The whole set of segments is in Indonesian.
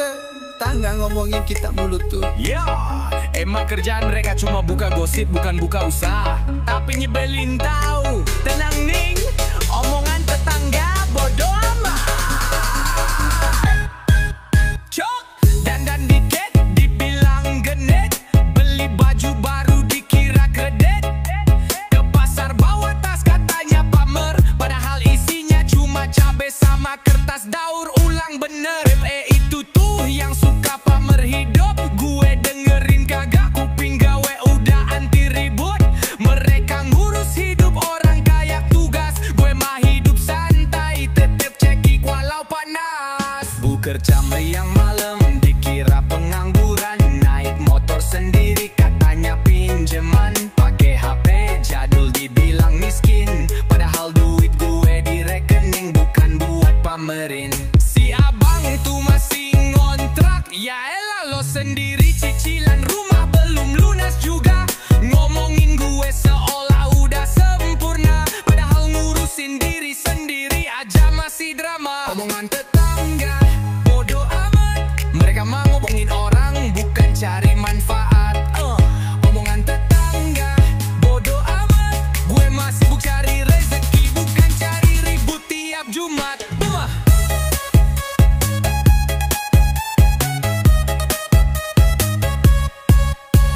tetangga ngomongin kita mulu tuh. Ya, emang kerjaan mereka cuma buka gosip, bukan buka usaha. Tapi nyebelin tahu. Tenang ning, omongan tetangga bodoh amat. Cok, dandan dikit, dibilang genit. Beli baju baru dikira kredit. Ke pasar bawa tas katanya pamer, padahal isinya cuma cabe sama kertas daur ulang bener. Itu tuh yang suka pamer hidup. Gue dengerin kagak, kuping gawe udah anti ribut. Mereka ngurus hidup orang kayak tugas. Gue mah hidup santai, tetep cekik walau panas. Bekerja yang malam dikira pengangguran. Naik motor sendiri katanya pinjeman. Pakai HP jadul dibilang miskin, padahal duit gue di rekening bukan buat pamerin. Si abang tuh masih ngontrak. Ya elah lo sendiri cicilan rumah belum lunas juga. Ngomongin gue seolah udah sempurna, padahal ngurusin diri sendiri aja masih drama. Omongan tetangga bodoh amat. Mereka mah ngomongin orang bukan cari manfaat. Omongan tetangga bodoh amat. Gue mah sibuk cari rezeki, bukan cari ribut tiap Jumat.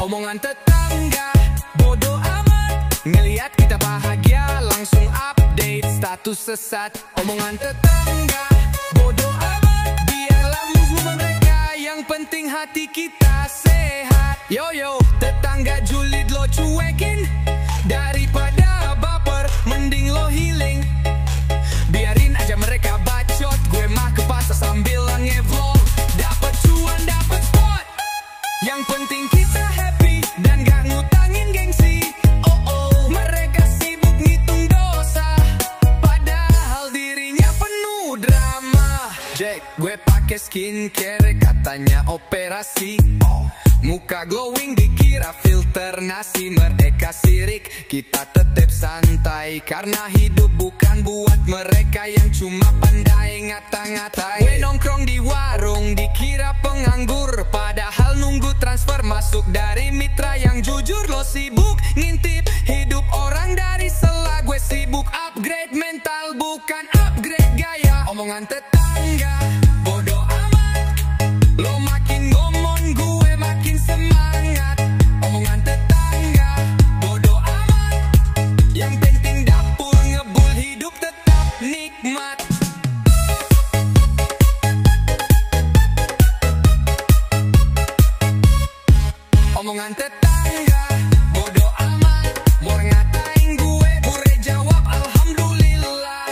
Omongan tetangga bodoh amat. Ngeliat kita bahagia langsung update status sesat. Omongan tetangga bodoh amat. Biarlah move mereka, yang penting hati kita sehat. Yo yo, tetangga julid lo cuekin. Daripada baper, mending lo healing. Biarin aja mereka bacot, gue mah ke pasar sambil ngevlog. Dapet cuan, dapet spot. Yang penting kita happy dan gak ngutangin gengsi. Mereka sibuk ngitung dosa, padahal dirinya penuh drama. Jack, gue pakai skincare katanya operasi. Muka glowing dikira filter nasi. Mereka sirik, kita tetep santai, karena hidup bukan buat mereka yang cuma pandai ngata-ngatai. Gue nongkrong di warung dikira penganggur, padahal nunggu transfer masuk dari mitra yang jujur. Lo sibuk ngintip hidup orang dari sela. Gue sibuk upgrade mental, bukan upgrade gaya. Omongan tetangga bodoh amat. Lo makin ngomong, gue makin semangat. Omongan tetangga bodoh amat. Yang penting dapur ngebul, hidup tetap nikmat. Omongan tetangga bodoh amat. Mau ngatain gue jawab alhamdulillah.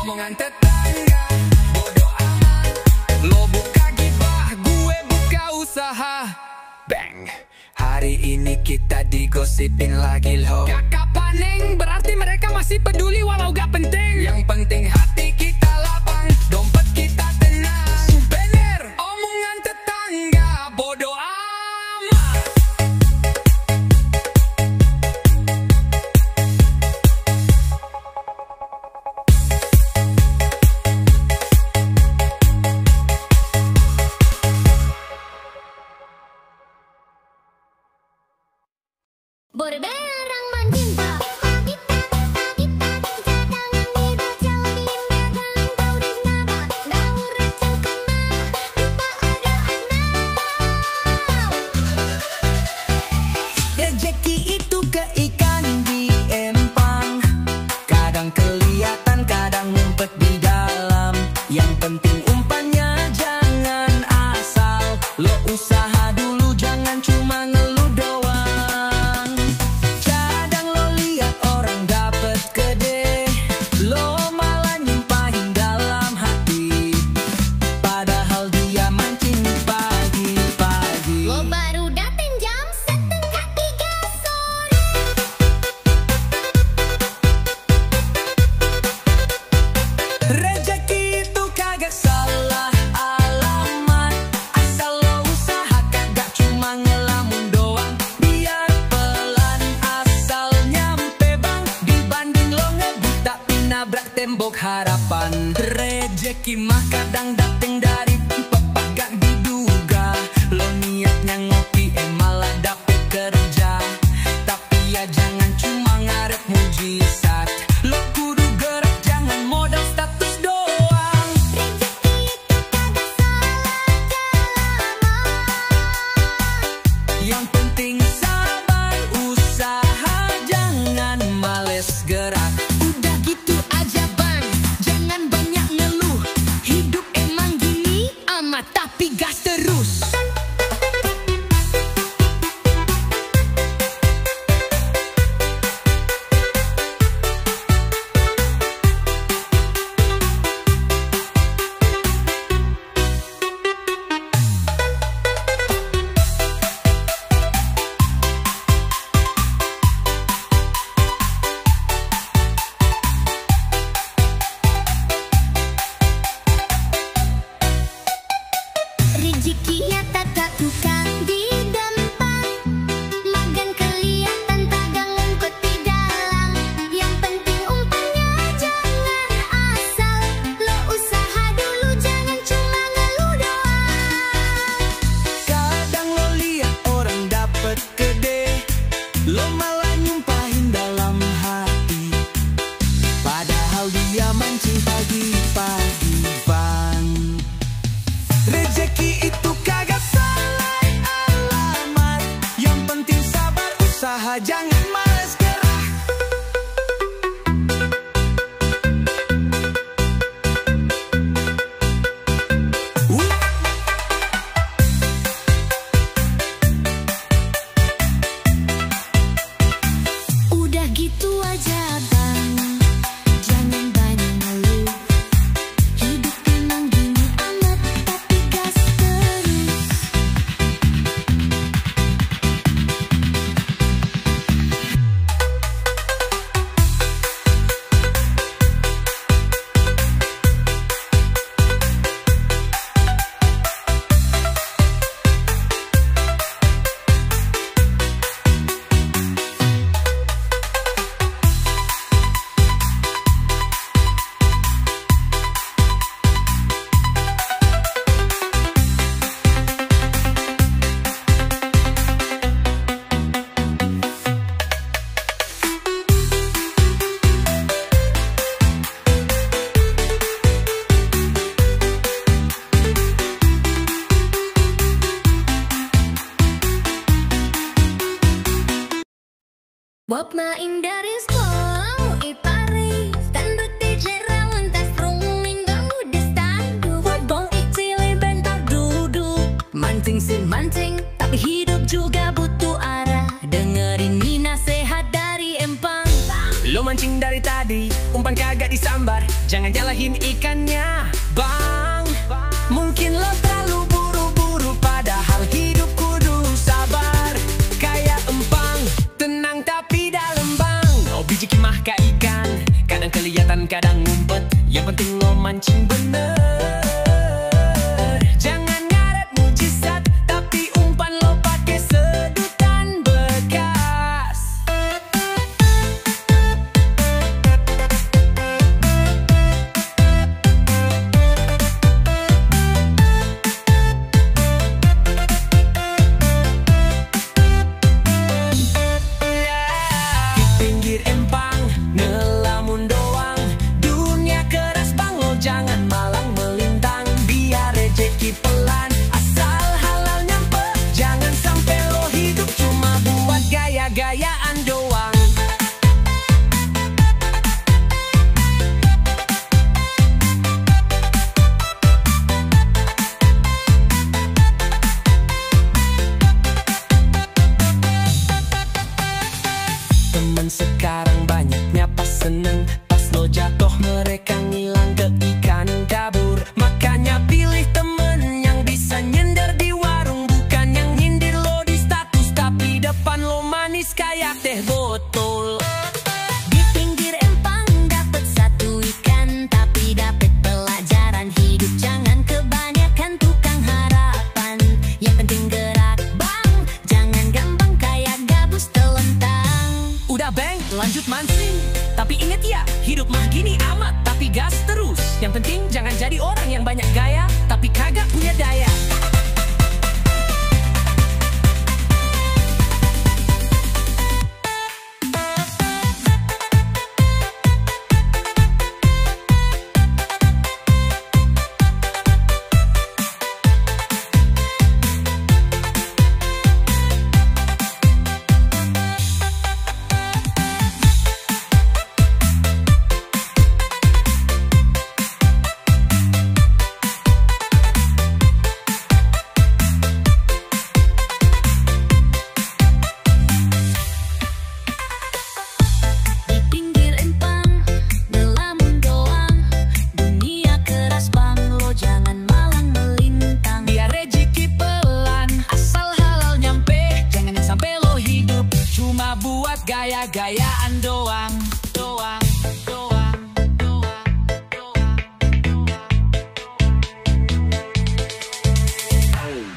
Omongan tetangga bodoh amat. Lo buka gibah, gue buka usaha. Bang, hari ini kita digosipin lagi lo. Kakak paning, berarti mereka masih peduli walau gak penting. Yang penting hati kita lapang. harapan. Rejeki mah kadang dateng dari tempat gak diduga. Lo niatnya ngopi malah dapet kerja, tapi ya jangan cuma ngarep mujizat. Lo kudu gerak, jangan modal status doang. Rezeki itu kagak salah alamat. Yang penting sabar, usaha, jangan males gerak. Udah gitu aja bang, jangan banyak ngeluh. Hidup emang gini amat, tapi gas terus. Rezekinya tak tukang digampang, magan kelihatan tagang ngumpet di dalam. Yang penting umpannya jangan asal, lo usaha dulu jangan cuma ngeluh doang. Kadang lo lihat orang dapet gede, lo malah nyumpahin dalam hati, padahal dia mancing pagi-pagi bang. Rezeki itu kagak salah alamat. Yang penting sabar, usaha, jangan males gerak. Udah gitu aja bang, jangan banyak ngeluh. Hidup emang gini amat, tapi gas terus. Wap main dari sekolah ipari standar tijera lantas ruming gak udah standu. Wabong ikcili bentar duduk mancing sin mancing, tapi hidup juga butuh arah. Dengerin nih nasihat dari empang. Lo mancing dari tadi, umpan kagak disambar, jangan nyalahin ikannya bang. Mungkin lo terlalu buru-buru, padahal hidup kudu sabar. Kayak empang, tenang tapi dalam bang. Lo biji mah kayak ikan, kadang kelihatan kadang ngumpet. Yang penting lo mancing bener. Jangan ngaret mujizat, tapi umpan lo pakai sedutan bekas. Di pinggir empang, ngelamun doang. Dunia keras bang, lo jangan malang melintang. Biar rezeki pelan, asal halal nyampe. Jangan sampai lo hidup cuma buat gaya-gayaan doang. Temen sekarang banyaknya pas seneng, pas lo jatuh mereka ngilang keikan kabur. Makanya pilih temen yang bisa nyender di warung, bukan yang nyindir lo di status, tapi depan lo manis kayak teh botol. Di pinggir empang dapet satu ikan, tapi dapet pelajaran hidup. Jangan kebanyakan tukang harapan, yang penting gerak bang, jangan gampang kayak gabus telentang. Udah bang, lanjut mancing. Tapi inget ya, hidup mah gini amat, tapi gas terus. Yang penting jangan jadi orang yang banyak gaya, tapi kagak punya daya. Gaya-gayaan doang.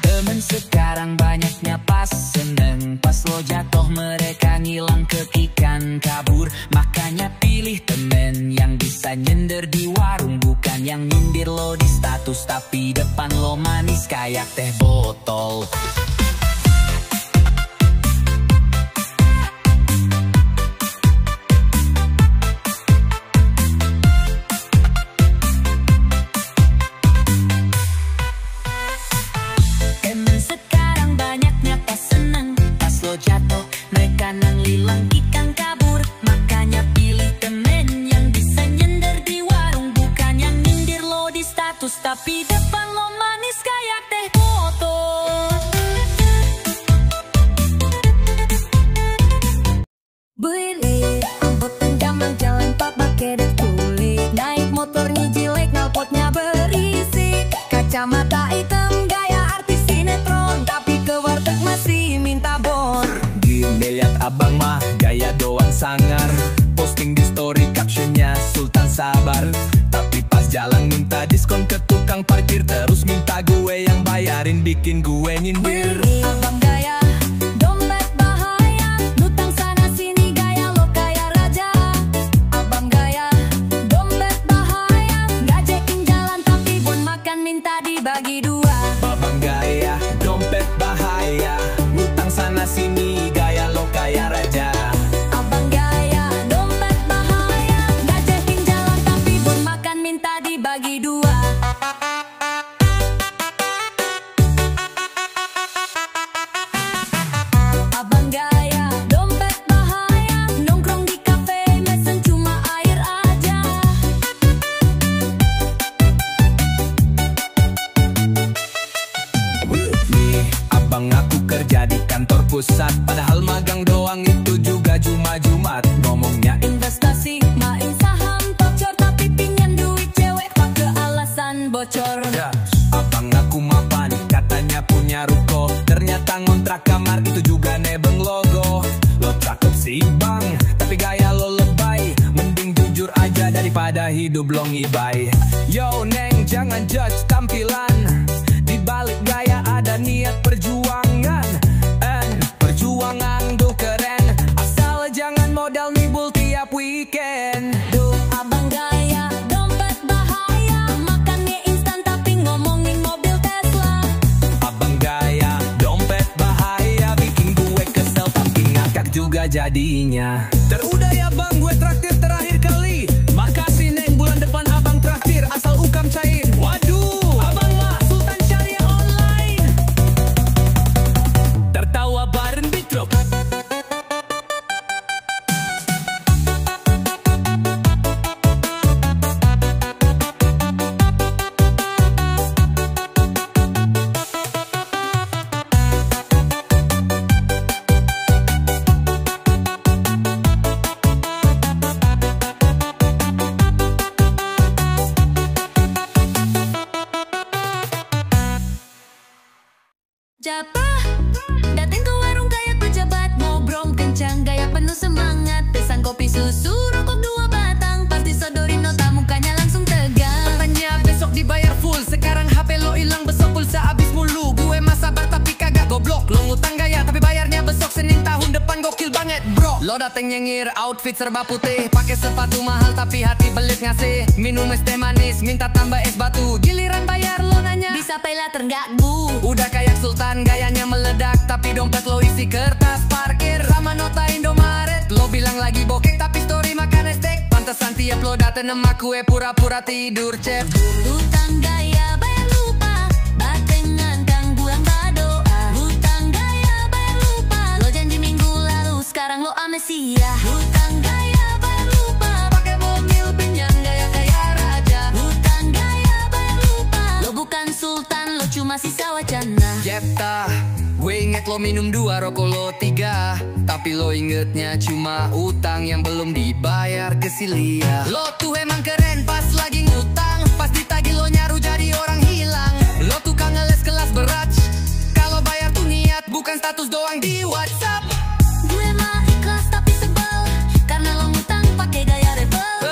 Temen sekarang banyaknya pas seneng, pas lo jatuh mereka ngilang kekikan kabur. Makanya pilih temen yang bisa nyender di warung, bukan yang nyindir lo di status tapi depan lo manis kayak teh botol. Jatuh, mereka nanggilang ikan kabur. Makanya pilih temen yang bisa nyender di warung, bukan yang nyindir lo di status tapi depan lo manis kayak teh botol. Beli angkot penjaman jalan papa kedek kulit, naik motornya jelek knalpotnya berisik, kacamata hitam gaya artis sinetron, tapi ke warteg masih minta bon. Gini liat abang mah gaya doang sangar, posting di story captionnya Sultan Sabar. Tapi pas jalan minta diskon ke tukang parkir, terus minta gue yang bayarin, bikin gue nyindir. Abang gaya dompet bahaya, nutang sana sini gaya lo kayak raja. Abang gaya dompet bahaya, ngajakin jalan tapi bon makan minta dibagi dua. Abang gaya dompet bahaya, nutang sana sini gaya lo kayak raja. Abang gaya dompet bahaya, ngajakin jalan tapi bon makan minta dibagi dua. Abang gaya dompet bahaya, nongkrong di kafe mesen cuma air aja. Nih abang aku kerja di kantor pusat, padahal magang doang itu juga Jumat. Ngomongnya Investasi main saham bocor, tapi pingin duit cewek pakai alasan bocor. ya, abang aku mapan katanya punya ruko, ternyata ngontrak kamar itu juga nebeng logo. Lo cakep sih bang, tapi gaya lo lebay, mending jujur aja daripada hidup lo ngibay. Yo neng jangan judge tampilan, di balik gaya ada niat perjuangan. Perjuangan tuh keren, asal jangan modal nibul tiap weekend. Duh, abang gaya dompet bahaya, makan mie instan tapi ngomongin mobil Tesla. Abang gaya dompet bahaya, bikin gue kesel tapi ngakak juga jadinya. Terudah ya bang, gue traktir terakhir kali. Makasih neng, bulan depan abang traktir asal ukam cair. Waduh, abang lah Sultan Syariah Online. Tertawa bareng di drop. Japah, dateng ke warung kayak pejabat, ngobrol kencang gaya penuh semangat, pesan kopi susu, rokok 2 batang, party sodorin nota mukanya langsung tegang. Katanya besok dibayar full, sekarang HP lo hilang besok pulsa abis mulu. Gue mah sabar tapi kagak goblok, lo ngutang gaya tapi bayarnya besok Senin tahun depan gokil banget bro. Lo Lo dateng nyengir, outfit serba putih, pakai sepatu mahal tapi hati belit ngasih. Minum es teh manis, minta tambah es batu. Giliran bayar lo nanya, Bisa pay later nggak bu? udah kayak sultan gayanya meledak, tapi dompet lo isi kertas parkir sama nota Indomaret. Lo bilang lagi bokeh tapi story makan estek. Pantesan tiap lo dateng sama kue pura-pura tidur cep. Hutang gaya bayar lupa, batengan kang buang badoa. Hutang gaya bayar lupa, lo janji minggu lalu sekarang lo amnesia. Hutang gaya bayar lupa, Pakai mobil pinjam gaya-gaya raja. hutang gaya bayar lupa, lo bukan sultan, lo cuma sisa wacana. Jepta, gue inget lo minum 2, rokok lo 3, tapi lo ingetnya cuma utang yang belum dibayar ke si Lia. Lo tuh emang keren pas lagi ngutang, pas ditagih lo nyaru jadi orang hilang. Lo tukang ngeles kelas berat, kalau bayar tuh niat bukan status doang di WhatsApp. Gue mah ikhlas tapi sebel, karena lo ngutang pakai gaya rebel.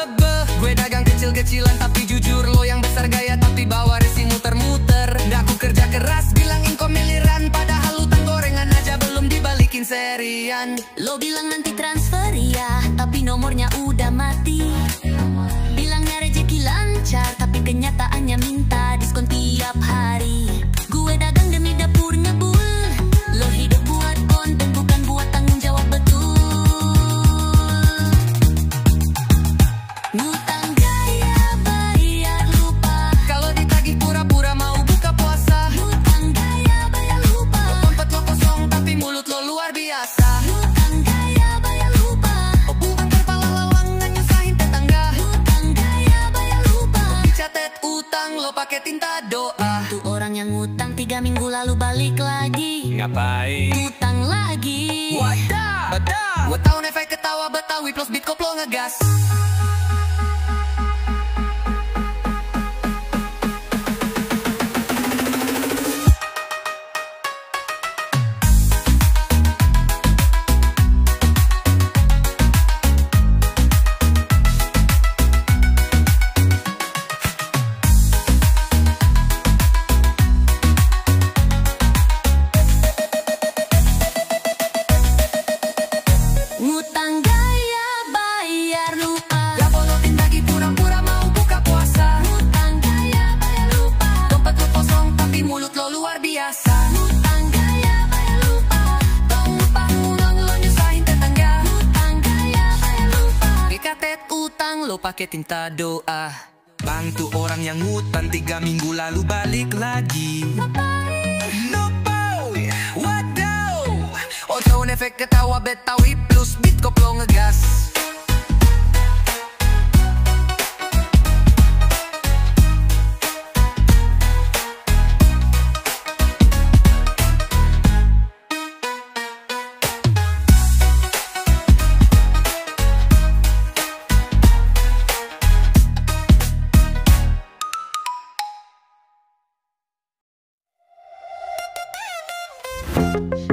Gue dagang kecil-kecilan tapi jujur, lo yang besar gaya tapi bawa resi muter-muter. Nggak ku kerja keras bilang inkom miliaran, padahal utang gorengan aja belum dibalikin serian. Lo bilang nanti transfer ya, tapi nomornya udah mati. Bilangnya rezeki lancar, tapi kenyataannya minta diskon tiap hari. Gue dagang demi dapur ngebul, lo hidup buat konten bukan buat tanggung jawab betul. Ngutang gaya bayar lupa, Kalau ditagih pura-pura mau buka puasa, hutang gaya bayar lupa, dompet lo kosong tapi mulut lo luar biasa. hutang gaya bayar lupa, Bukan kepala lawang nggak nyusahin tetangga. hutang gaya bayar lupa. Catet utang lo pakai tinta doa. Tuh orang yang ngutang 3 minggu lalu balik lagi, Ngapain? utang lagi. Wadah, gue tau efek ketawa Betawi plus beat koplo ngegas. Ngutang gaya bayar lupa, Ya bolotin lagi pura-pura mau buka puasa. hutang gaya bayar lupa, Dompet lo kosong tapi mulut lo luar biasa. hutang gaya bayar lupa, Tong utang ulang lo nyusahin tetangga. hutang gaya bayar lupa. Dikatet utang lo pakai tinta doa. Bantu orang yang ngutang 3 minggu lalu balik lagi. Nopoy, wadaw. Otown efek ketawa Betawi plus beat koplo ngegas.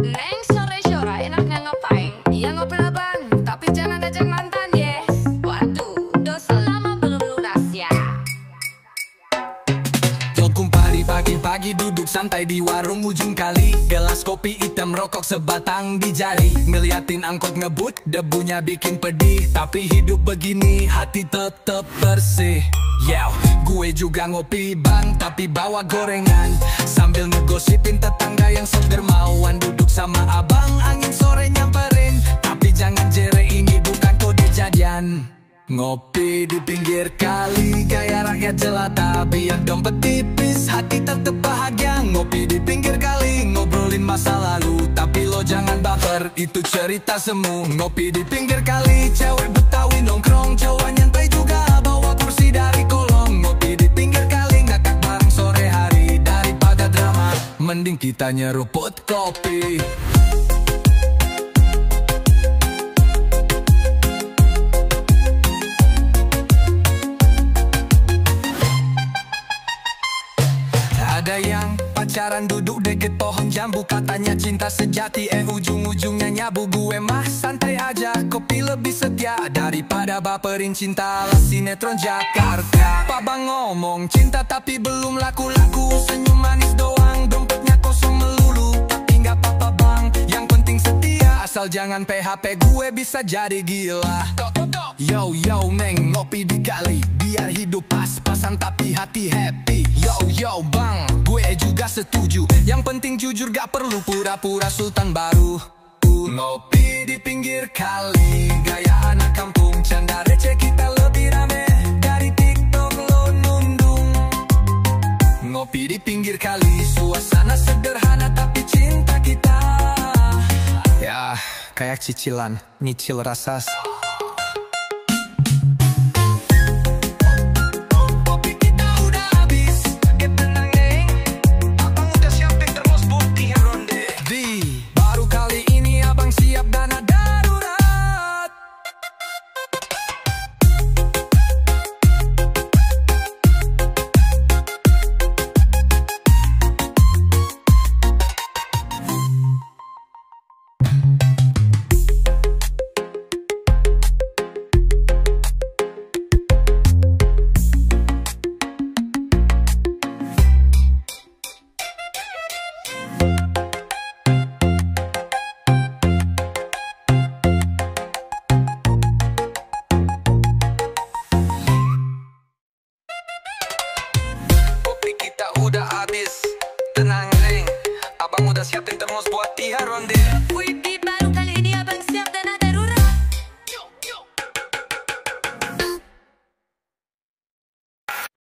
Neng sore-sore enaknya ngapain? Ya ngopi lah bang, tapi jangan ajak mantan yes. Waduh, dosa lama belum lunas ya. Yo kumpari pagi-pagi duduk santai di warung ujung kali. Gelas kopi hitam rokok sebatang di jari. Ngeliatin angkot ngebut, debunya bikin pedih. Tapi hidup begini hati tetep bersih. Yo, gue juga ngopi bang, tapi bawa gorengan. Sambil ngegosipin tetangga yang sok dermawan. Duduk sama abang, angin sore nyamperin. Tapi jangan jere, ini bukan kode jadian. Ngopi di pinggir kali, gaya rakyat jelata. Biar dompet tipis, hati tetep bahagia. Ngopi di pinggir kali, ngobrolin masa lalu. Tapi lo jangan baper, itu cerita semu. Ngopi di pinggir kali, cewek Betawi nongkrong. Cowok nyantai juga, bawa kursi dari kolong. Ngopi di pinggir kali, ngakak bareng sore hari. Daripada drama, mending kita nyeruput kopi. Ada yang pacaran duduk deket pohon jambu. Katanya cinta sejati, ujung-ujungnya nyabu. Gue mah santai aja, kopi lebih setia daripada baperin cinta ala sinetron Jakarta. Pak bang ngomong cinta tapi belum laku-laku. Senyum manis doang, dompetnya kosong melulu. Tapi nggak apa-apa bang, yang penting setia. Asal jangan PHP gue bisa jadi gila. Yo yo neng, ngopi di kali biar hidup pas-pasan tapi hati happy. Yo yo bang, gue juga setuju. Yang penting jujur, gak perlu pura-pura sultan baru. Ngopi di pinggir kali, gaya anak kampung, canda receh kita lebih rame dari TikTok lo nundung. Ngopi di pinggir kali, suasana sederhana tapi cinta kita. Ya, kayak cicilan, nyicil rasa. Kopi kita udah habis, tenang neng, abang udah siapin termos putih ronde. Baru kali ini abang siap dana darurat. Kopi kita udah habis, tenang neng, abang udah siapin termos buat tiga ronde. Wih, baru kali ini abang siap dana darurat.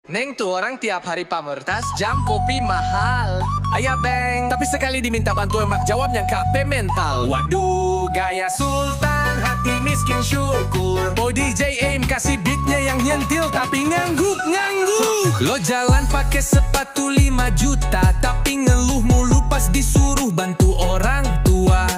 Neng tuh orang tiap hari pamer tas jam kopi mahal. Ayah beng, tapi sekali diminta bantuan mak jawabnya KP mental. Waduh, gaya sultan, hati miskin syukur. Body DJ aim kasih beatnya yang nyentil tapi ngangguk-ngangguk. Lo jalan pakai sepatu 5 juta tapi ngeluh mulu pas disuruh bantu orang tua.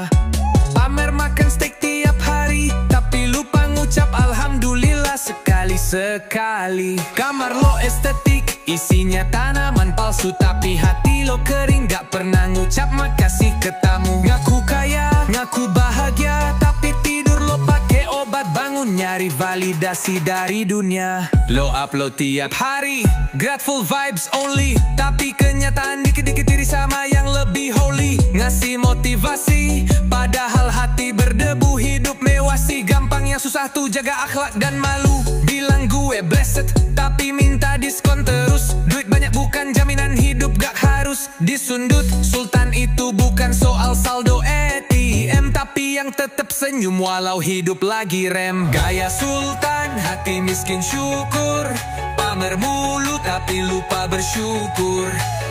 Pamer makan steak tiap hari tapi lupa ngucap alhamdulillah sekali-sekali. Kamar lo estetik, isinya tanaman palsu tapi hati lo kering, gak pernah ngucap makasih ke tamu. Ngaku kaya, ngaku bahagia tapi tidur lo pakai obat, bangun nyari validasi dari dunia. Lo upload tiap hari, grateful vibes only, tapi kenyataan dikit-dikit iri sama yang lebih holy. Ngasih motivasi, padahal hati berdebu. Hidup mewah sih gampang, yang susah tuh jaga akhlak dan malu. Bilang gue blessed, tapi minta diskon terus. Duit banyak bukan jaminan hidup, gak harus disundut. Sultan itu bukan soal saldo ATM, tapi yang tetap senyum walau hidup lagi rem. Gaya sultan, hati miskin syukur. Pamer mulu tapi lupa bersyukur.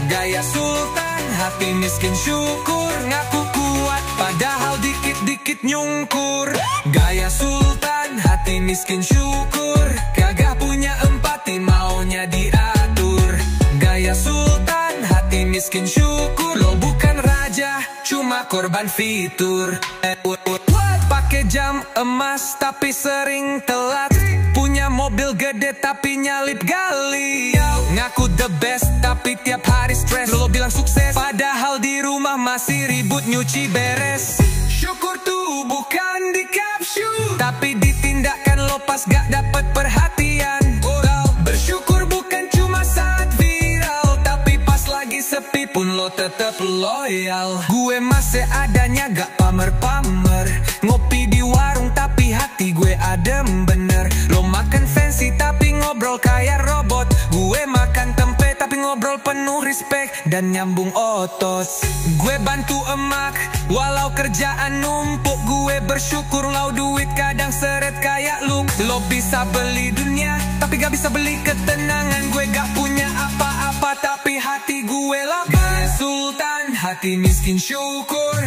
Gaya sultan, hati miskin syukur. Ngaku kuat padahal dikit-dikit nyungkur. Gaya sultan, hati miskin syukur. Kagak punya empati, maunya diatur. Gaya sultan, hati miskin syukur. Lo bukan raja, cuma korban fitur. Pakai jam emas tapi sering telat. Punya mobil gede tapi nyalip gali. Ngaku the best tapi tiap hari stres. Lo bilang sukses padahal di rumah masih ribut nyuci beres. Syukur tuh bukan di caption tapi di tindakan lo pas gak dapet perhatian. Bersyukur bukan cuma saat viral tapi pas lagi sepi pun lo tetep loyal. Gue masih adanya gak pamer-pamer. Ngopi di warung tapi hati gue adem bener. Lo makan fancy tapi ngobrol kayak robot. Gue makan tempe tapi ngobrol penuh respect dan nyambung otot. Gue bantu emak walau kerjaan numpuk. Gue bersyukur lau duit kadang seret kayak lu. Lo bisa beli dunia tapi gak bisa beli ketenangan. Gue gak punya apa-apa tapi hati gue lapang. Gaya sultan, hati miskin syukur.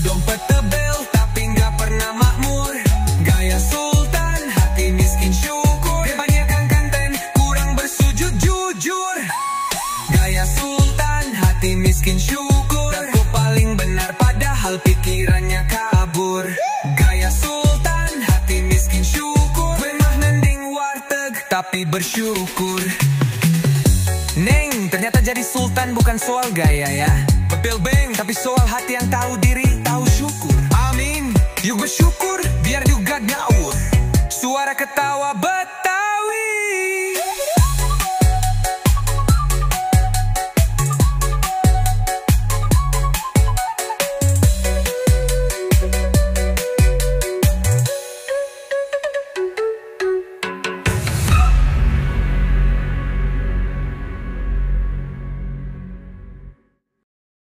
Dompet tebel tapi gak pernah makmur. Gaya sultan, hati miskin syukur. Kebanyakan konten kurang bersujud jujur. Gaya sultan, hati miskin syukur. Aku paling benar padahal pikirannya kabur. Gaya sultan, hati miskin syukur. Gue mah nending warteg tapi bersyukur. Neng, ternyata jadi sultan bukan soal gaya ya. Bepil beng, tapi soal hati yang tahu diri, tahu syukur. Amin, yuk bersyukur, biar juga ngawur. Suara ketawa Betawi.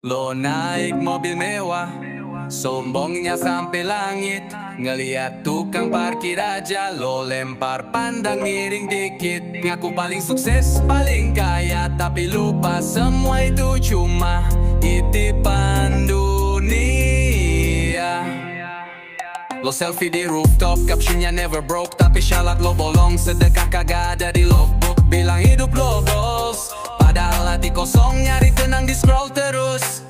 Lo naik mobil mewah, sombongnya sampai langit. Ngeliat tukang parkir aja lo lempar pandang miring dikit. Ngaku paling sukses, paling kaya, tapi lupa semua itu cuma titipan dunia. Lo selfie di rooftop, captionnya never broke, tapi syarat lo bolong, sedekah kagak ada di logbook. Bilang hidup lo goals, padahal hati kosong nyari tenang di scroll terus.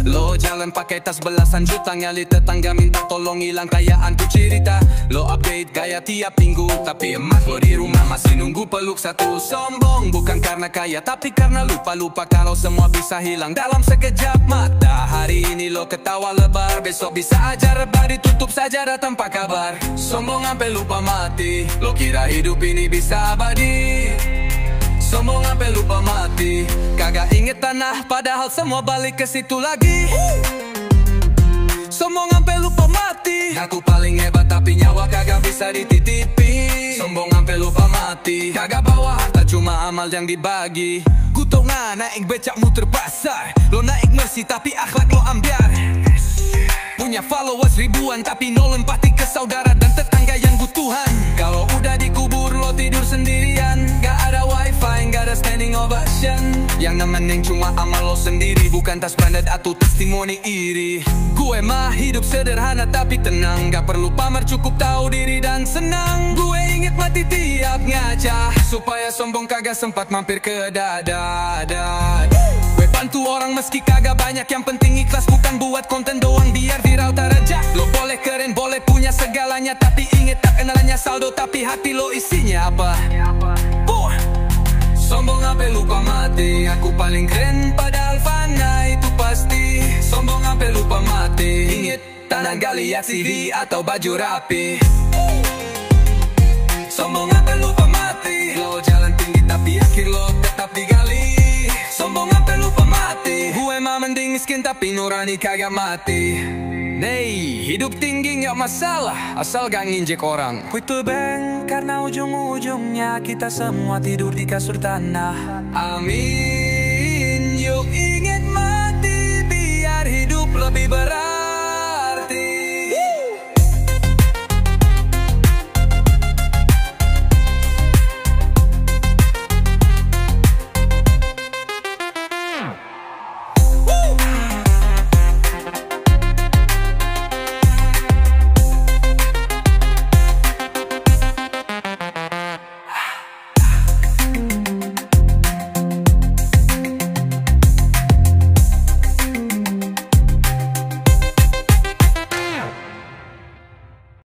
Lo jalan pakai tas belasan juta, nyali tetangga minta tolong hilang kayaan ku cerita. Lo update gaya tiap minggu, tapi emak lo di rumah masih nunggu peluk satu. Sombong bukan karena kaya, tapi karena lupa kalau semua bisa hilang dalam sekejap mata. Hari ini lo ketawa lebar, besok bisa aja rebah, ditutup saja tanpa kabar. Sombong sampai lupa mati, lo kira hidup ini bisa abadi. Sombong sampai lupa mati, kagak inget tanah padahal semua balik ke situ lagi. Sombong sampai lupa mati, aku paling hebat tapi nyawa kagak bisa dititipi. Sombong sampai lupa mati, kagak bawa harta cuma amal yang dibagi. Kutonga naik becak muter pasar, lo naik Mercy tapi akhlak lo ambiar. Punya followers ribuan tapi nol empati ke saudara dan tetangga yang butuhan. Kalau udah dikubur lo tidur sendirian, gak ada wifi, gak ada standing ovation. Yang nemenin cuma amal lo sendiri, bukan tas branded atau testimoni iri. Gue mah hidup sederhana tapi tenang, gak perlu pamer, cukup tahu diri dan senang. Gue inget mati tiap ngaca, supaya sombong kagak sempat mampir ke dada. Gue bantu orang meski kagak banyak, yang penting ikhlas, bukan buat konten doang biar viral terajak. Lo boleh keren, boleh punya segalanya, tapi inget tak kenalannya saldo, tapi hati lo isinya apa? Sombong sampai lupa mati, aku paling keren padahal fana itu pasti. Sombong sampai lupa mati, inget tanah gali lihat CV atau baju rapi. Sombong sampai lupa mati, lo jalan tinggi tapi akhir lo tetap digali. Sombong sampai lupa mati, gue mah mending miskin tapi nurani kagak mati. Nih, hidup tinggi gak masalah, asal gak nginjek orang. Quick to bank, karena ujung-ujungnya kita semua tidur di kasur tanah. Amin, yuk inget mati biar hidup lebih berat.